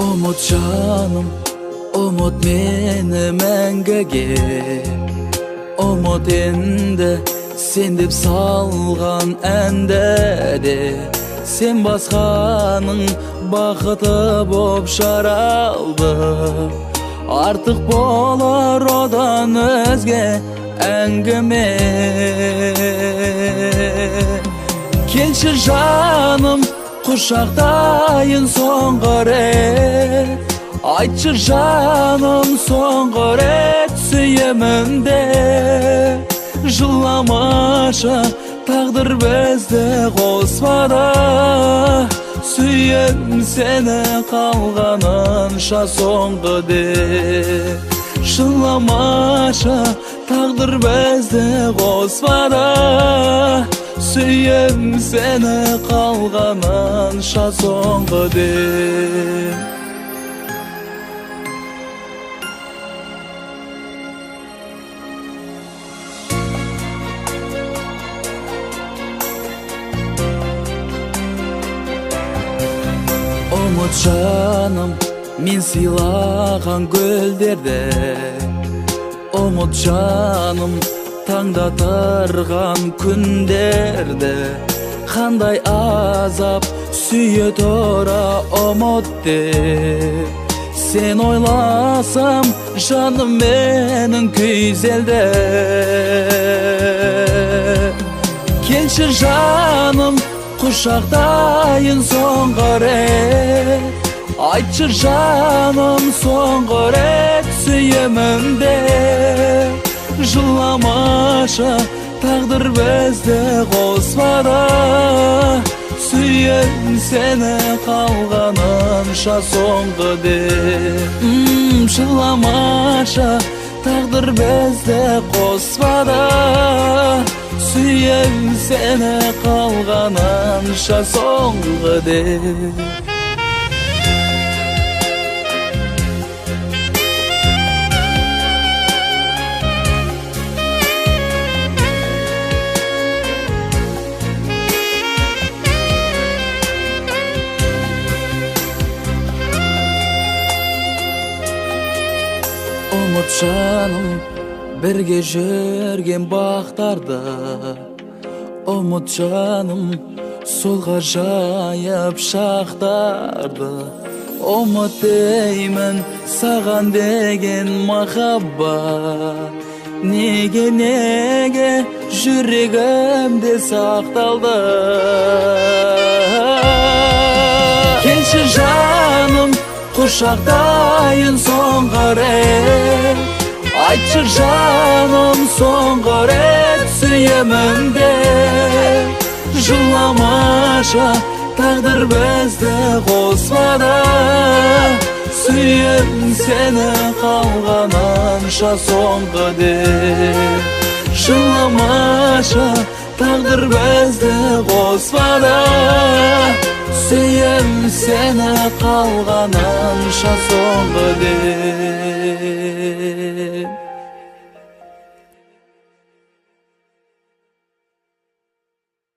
Umut canım, umut meni мәңгіге. Umut endi sen deb salgan әндәде. Sen басқаның бақыты боп жаралды. Артық болар одан өзге әңгіме. Келші жаным, құшақтайын соңғы рет. Айтшы жаным, соңғы рет сүйемін де. Жыламаша, тағдыр бізді қосмады. Сүйем сені қалғанынша соңғы де. Жыламаша, тағдыр бізді қосмады. Сүйем сені қалғанынша соңғы де. Umut жаным, мен сыйлаған гүлдерде. Umut жаным, таңда тұрған күндерде. Қандай азап сүйе тұра ұмытты. Сен ойласам, жаным менің күйзелді. Келші жаным, құшақтайын соңғы рет. Айтшы жаным, соңғы рет сүйемін де. Жыламаша, тағдыр бізді қосмады. Сүйем сені қалғанынша соңғы де. Жыламаша, тағдыр бізді қосмады. Сүйем сені қалғанынша соңғы де. Umut жаным, бірге жүрген бақтарда. Umut жаным, солға жайып шақтарды. Umut деймін, саған деген махаббат. Неге жүрегімде сақталды. Келші жаным, құшақтайын соңғы рет. Айтшы жаным, соңғы рет сүйемін де. Жыламаша, тағдыр бізді қосмады. Сүйем сені қалғанынша соңғы де. Жыламаша, тағдыр бізді қосмады. Сүйем сені қалғанынша соңғы де.